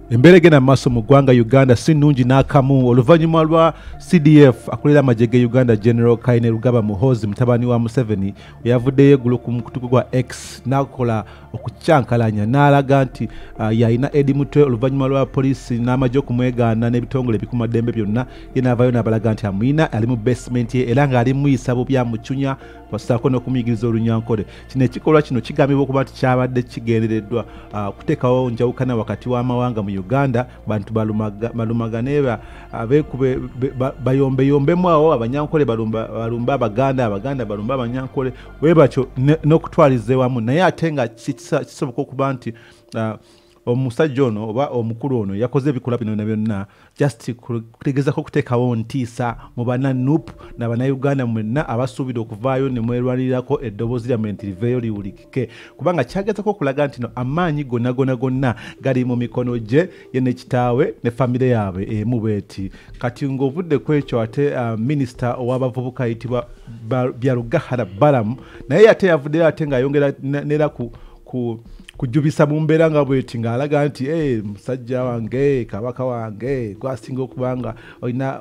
Embere gena maso mu ggwanga Uganda sinungi n'akamu oluvannyuma lwa CDF akulira amajege Uganda General Kaine Rugaba Muhoozi mutabani wa Museveni yavuddeyo eggulo ku mukutu gwa X n'akola okucyankalanya n'alaga nti yalina Eddie Mutwe oluvannyuma lwa poliisi n'amagye okumwegaana n'ebitongole ebikuumaddembe byonna ye n'avaayo n'abalaga nti amuyina ali mu basement ye era ng'ali muyisa bubya mucunya bassaako n'okumuyigiriza olunyankole. Kino ekikolwa kino kigambibwa okuba nti kyabadde kigendereddwa kuteekawo njawukana wakati w'amawanga mu Uganda bantu balumagane abekube bayombeyombemu awo abanyankole balumba abaganda balumba abanyankole bwe batyo n'okutwaliza wamu naye ate nga kisoboka okuba nti omusajja ono oba omukulu ono yakoze ebikola bino byonna just kutegeezako okuteekawo ntiisa mu bananup n'abannayuganda mwenna abasuubira okuvaayo ne mwerwanirako eddoboozi lyammwe nti liveeyo liwulikike kubanga kyagezako okulaga nti no amaanyi gonna gali mu mikono gye ye ne kitaawe ne famire yaabwe emu bweti. Kati ng'ovudde ku ekyo ate minisita ow'abavubuka ayitibwa Byarugahara Balamu naye ate yavuddeyo ate ng'ayongera nera kujubisa mu mbeera nga bweti ng'alaga nti musajja wange kabaka wange gwasinga okubanga olina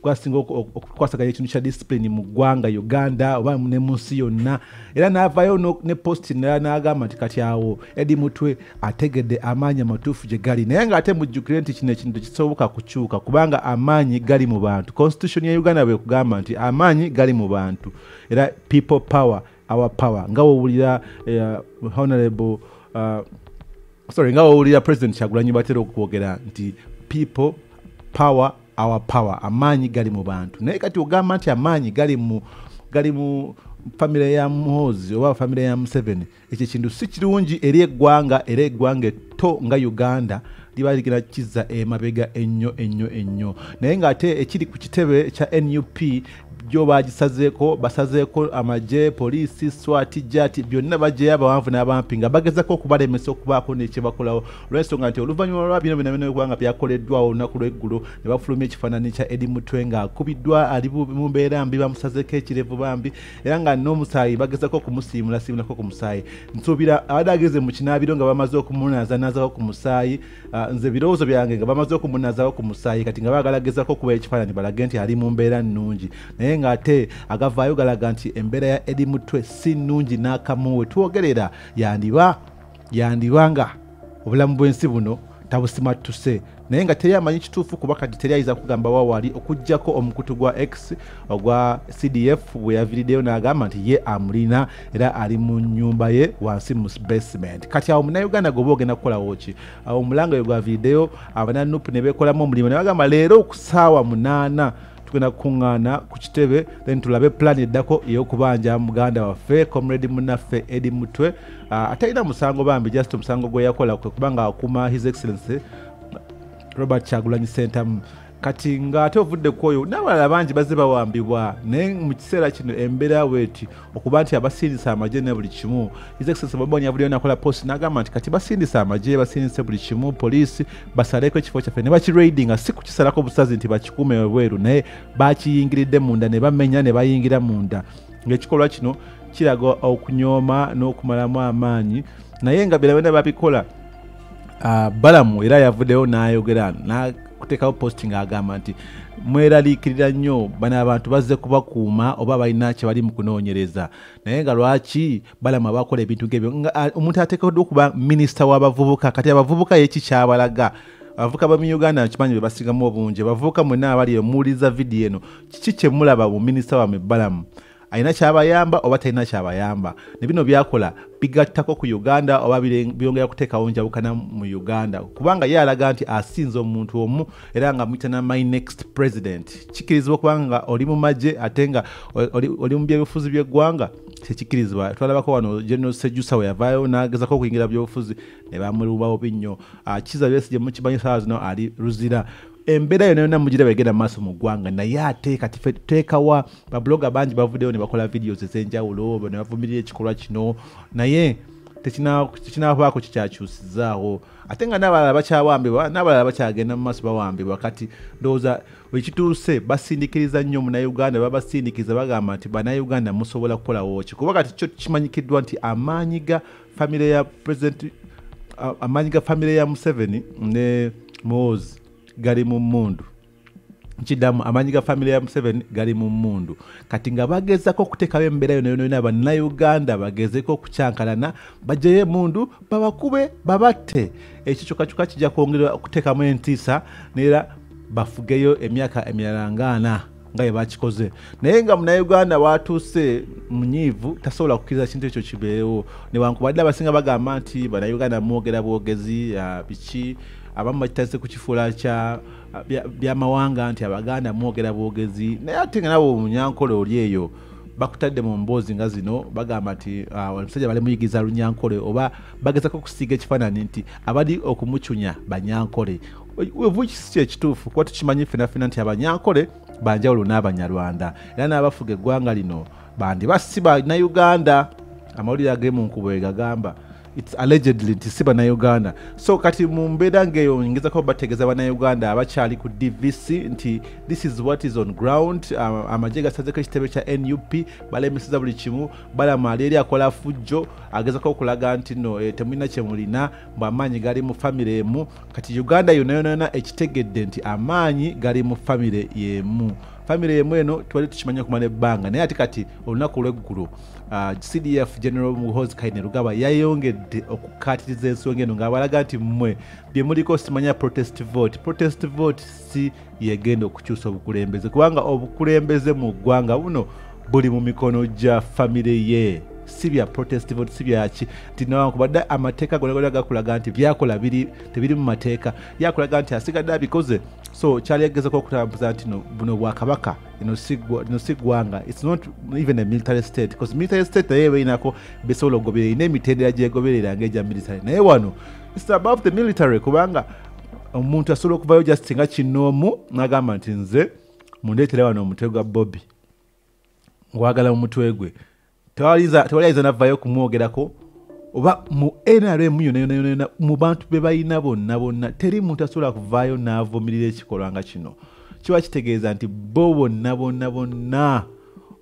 gwasinga okukwasaganya ekintu kya discipline mu ggwanga Uganda oba ne mu nsi yonna era n'avaayo ne posti n'agamba nti kati awo Eddie Mutwe ategedde amaanyi amatuufu gye gali naye ng'ate mujjukire nti kino ekintu kisoboka kukyuka kubanga amaanyi gali mu bantu. Constitution ya Uganda bwe kugamba nti amaanyi gali mu bantu era people power our power nga wowulira honorable nga wowulira President Kyagulanyi batera okwogera nti people power our power amaanyi gali mu bantu naye kati ogamba nti amaanyi gali mu famire ya Muhoozi oba famire ya Museveni ekyo kintu si kirungi eri eggwanga era eggwanga etto nga Uganda liba ligenda kizza emabega ennyo naye ng'ate ekiri ku kitebe kya NUP gyo basazeeko amagye poliisi swati jati byonna bagyeyo abawanvu n'abampi nga bagezako okubalemesa okubaako nekyebakolawo olw'ensonga nti oluvannyuma lwa bino eggwanga byakoleddwawo olunaku lw'eggulo ne bafulumya ekifaananyi kya Eddie Mutwe ng'akubiddwa ali mu mbeera mbi bamusazeeko ekirevu bambi era nga n'omusaayi bagezako okumusiimulako ku musaayi. Nsuubira abadde ageze mu kinaabiro nga bamaze okumunaazanaazako ku musaayi nze birowoozo byange nga bamaze okumunaazako ku musaayi kati nga bagalagezako okuba ekifaananyi balage nti ali mu mbeera nnungi naye ng'ate agavaayo galaga nti embeera ya Eddie Mutwe si nnungi n'akamu we twogerera yandiba nga obulamu bw'ensi buno tabusimattuse naye nga teri amanyi kituufu kuba kati teri ayinza kugamba wawali okuggyako omukutu gwa X ogwa CDF bwe yaviriddeyo n'agamba nti ye amulina era ali mu nnyumba ye wansi mu basement. Kati awo munnayuganda goba ogenda kukolawo ki awo omulanga we gwaviriddeyo abananupu ne beekolamu omulimu ne bagamba leero ku ssaawa 8 tugenda kukuŋŋaana ku kitebe then tulabe plan eddako ey'okubanja muganda waffe comrade munnaffe Eddie Mutwe atalina musango bambi just omusango gwe yakola kubanga akuuma his excellency Robert Kyagulanyi Ssentamu. Kati ng'ate ovudde ku oyo n'abalala bangi bazze bawambibwa naye mu kiseera kino embeera bweti okuba nti abasindisa amagye ne buli kimu his excellency Bobi yavuddeyo n'akola post n'agamba nti kati basindisa amagye basindise buli kimu poliisi basaleko ekifo kyaffe ne bakiraidinga si kukisalako busazi nti bakikuume webweru naye bakiyingiridde munda ne bamenya ne bayingira munda ng'ekikolwa kino kiraga okunyooma n'okumalamu amaanyi naye nga bera bena babikola Balamu era yavuddeyo n'ayogera kuteekawo posting agamba nti mweraliikirira nnyo bano abantu bazze kubakuuma oba balina kye bali mu kunoonyereza naye nga lwaki Balamu abakola ebintu ng'ebyo omuntu ateekeddwa okuba minisita w'abavubuka kati abavubuka yeki kyabalaga abavubuka ba mu Uganda kimanyi be basingamu obungi abavubuka mwenna abali muwuliza vidiyo eno kiki kye mulaba mu minisita wammwe Balamu alina kyabayamba oba talina kyabayamba ne bino byakola bigattako ku Uganda oba byongera kuteekawo njawukana mu Uganda kubanga ye alaga nti asinza omuntu omu era nga muyita na my next president kikirizibwa kubanga oli mu magye ate nga oli mu byebufuzi by'eggwanga tekikirizibwa. Twalabako wano General Sejjusa we yavaayo n'agezako okuyingira byobufuzi ne bamulubawo binnyo Kizza Besigye mukimanyi saawa zino ali Luzira embeera yonna mugira begenda maaso mu ggwanga naye ate kati ffe tuteekawa babloga bangi bavuddeyo ne bakola videos ez'enjawulo ne bavumirira ekikolwa kino naye tekinaavaako kikyakyusizaawo ate nga n'abalala bakyawambibwa n'abalala bakyagenda mu maaso bawambibwa. Kati ndowooza ekituuse basindikiriza nnyo munnayuganda babasindikiza bagamba nti bannayuganda musobola kukolawo ki kuba kati kyo kimanyikiddwa nti amaanyi ga famire ya President amaanyi ga famire ya Museveni ne Muhoozi gali mu mmundu kiddamu amaanyi ga famire ya Museveni gali mu mmundu kati nga bagezako okuteekawo embeera yonna bannayuganda bagezeko okukyankalana bajjayo emmundu babakube babatte ekyo kyokka kijja kwongera okuteekamu entiisa neera bafugeyo emyaka emirala nga bwe bakikoze naye nga munnayuganda watuuse munyiivu tasobola kukkiriza kintu ekyo kibeerewo newankubadde abasinga bagamba nti bannayuganda mwogera bwogezi biki abamu bakitase ku kifuula by'amawanga nti abaganda mwogera bwogezi naye ate nga nabo munyankole oli eyo bakutadde mu mboozi nga zino bagamba nti omusajja bali muyigiza lunyankole oba bagezako okusiiga ekifaananyi nti abali okumucunya banyankole wevukisi ekituufu kuba tukimanyi ffenafena nti abanyankole banjawulo n'abanyarwanda era n'abafuga eggwanga lino bandi basi bannayuganda amawulire ag'emu nkubo egagamba it's allegedly nti si bannayuganda so kati mu mbeera ng'eyo ngezako bategeeza bannayuganda abakyali ku DVC nti this is what is on ground amagye gasazeko ekitebe kya NUP balemeseza buli kimu balamaali eri akola fujjo agezako okulaga nti no temulina kye mulina mbu amaanyi gali mu famire emu kati Uganda yonna ekitegedde nti amaanyi gali mu famire yemu famire yemu eno twali tukimanya okumala ebbanga naye ati kati olunaku lw'eggulu CDF General Muhoozi Kainerugaba yayongedde okukaatiriza ensonga eno ng'abalaga nti mmwe bye muliko simanya protest vote si yegenda okukyusa obukulembeze kubanga obukulembeze mu ggwanga buno buli mu mikono gya famire ye si bya protest vote si byaki nti newankubadde amateeka gonna gakulaga nti byakola tebiri mu mateeka yakulaga nti asigadde abikoze so kyali yagezako okutambuza nti buno bwakabaka ino si ggwanga it's not even a military state because military state naye beinako besobola okugoberera ina emitendera gyegoberera ng'egya military naye wano it's above the military kubanga omuntu asobola okuvayo just nga kinoomu n'agamba nti nze mundeetera wano omutwe gwa Bobby ngwagala mu mutwe gwe tewaliyiza navayo kumwogerako oba mu NRM yonna mu bantu be balina bonna teri muntu asobola kuvaayo n'avumirira ekikolwa nga kino kiba kitegeeza nti bo bonna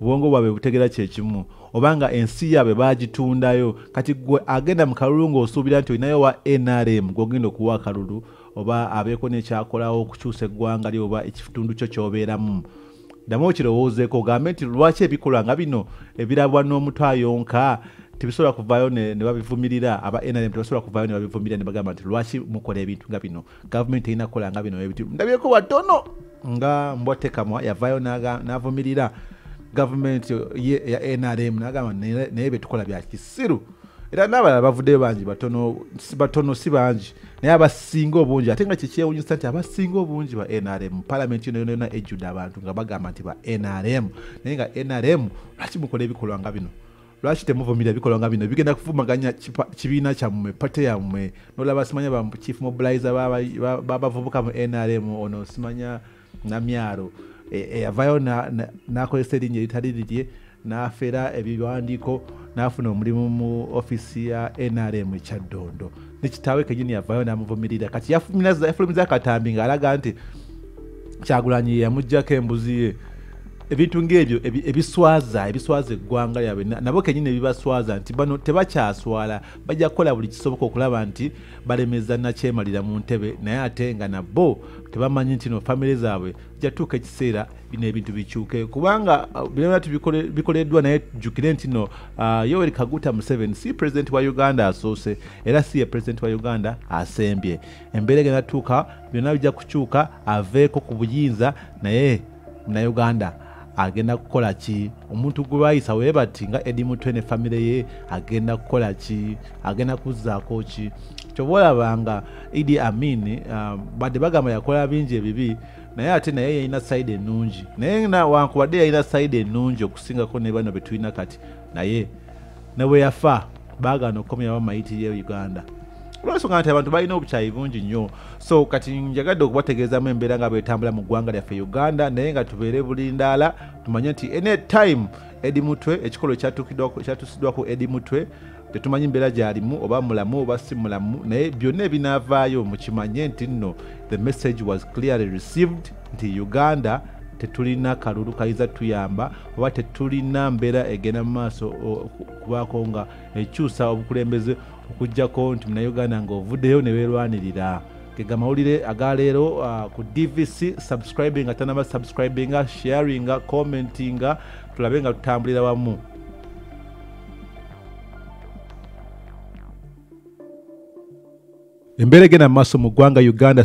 obwongo bwabwe butegera kyekimu obanga ensi yaabwe bagitundayo kati gwe agenda mu kalulu ng'osuubira nti olinayo wa NRM gw'ogenda okuwa akalulu oba abeeko n'ekyakolawo okukyusa eggwanga lyo oba ekitundu kyo ky'obeeramu ddamu okirowoozeeko ogambe nti lwaki ebikolwa nga bino ebirabwa n'omuntu ayonka tebisobola kuvaayo ne babivumirira aba NRM tebasobola kuvaayo ne babivumirira ne bagamba nti lwaki mukola ebintu nga bino gavumenti erina kukola nga bino ebintu ndabyeko watono nga Mbwatekamwa yavaayo n'avumirira gavumenti ya NRM n'agamba naye betukola bya kisiru era n'abalala bavuddeyo bangi batono si bangi naye abasinga obungi ate nga kikyewunyisa nti abasinga obungi ba NRM palamenti yonna ejjudde abantu nga bagamba nti ba NRM naye nga NRM lwaki mukola ebikolwa nga bino lwaki temuvumirira ebikolwa nga bino bigenda kuvumaganya kibiina kyammwe pate yammwe nolaba simanya ba chief mobilizer babavubuka mu NRM ono simanya Namyalo yavaayo n'akozesa erinnya eritali lirye n'afera ebiwandiiko n'afuna omulimu mu ofisi ya NRM ekyaddondo nekitaawe kenyini yavaayo n'amuvumirira kati yafulumiza akatambi ng'alaga nti Kyagulanyi yamuggyako embuzi ye ebintu ng'ebyo ebiswaza eggwanga lyabwe nabo kenyini ebibaswaza nti bano tebakyaswala bajja kukola buli kisoboka okulaba nti balemeza nakyemalira mu ntebe naye ate nga nabo tebamanyi nti no famire zaabwe jatuuka ekiseera bino ebintu bikyuke kubanga byonna bikoleddwa naye jjukire nti no Yoweri Kaguta Museveni si president wa Uganda asoose era si ye president wa Uganda asembye embeera egenda tuuka byonna bijja kukyuka aveeko ku buyinza naye Uganda agenda kukola ki omuntu gwe bayisa we bati nga Eddie Mutwe ne famire ye agenda kukola ki agenda kuzzaako ki kyobalabanga Idi Amin badde bagamba yakola bingi ebibi naye ate naye yalina side ennungi naye wankubadde yalina side ennungi okusingako ne bano betulina kati naye ne bwe yafa baagana okukomyawo amayiti ye Uganda olw'ensonga nti abantu balina obukyayi bungi nnyo so kati njagadde okubategeezamu embeera nga bwetambula mu ggwanga lyaffe Uganda naye nga tubeere bulindaala tumanye nti anytime Eddie Mutwe ekikolo kyatusiddwako Eddie Mutwe tetumanyi mbeera gy'alimu oba mulamu oba si mulamu naye byonna ebinaavaayo mukimanye nti nno the message was clearly received nti Uganda tetulina kalulu kayiza tuyamba oba tetulina mbeera egenda mu maaso kubaako nga ekyusa obukulembeze okujjako nti munnayuganda ng'ovuddeyo ne beerwanirira. Gega mawulire agaleero ku DVC. Subscribing atanaba subscribinga, sharinga, commentinga, tulabe nga tutambulira wamu. Embeera egenda mu maaso mu ggwanga Uganda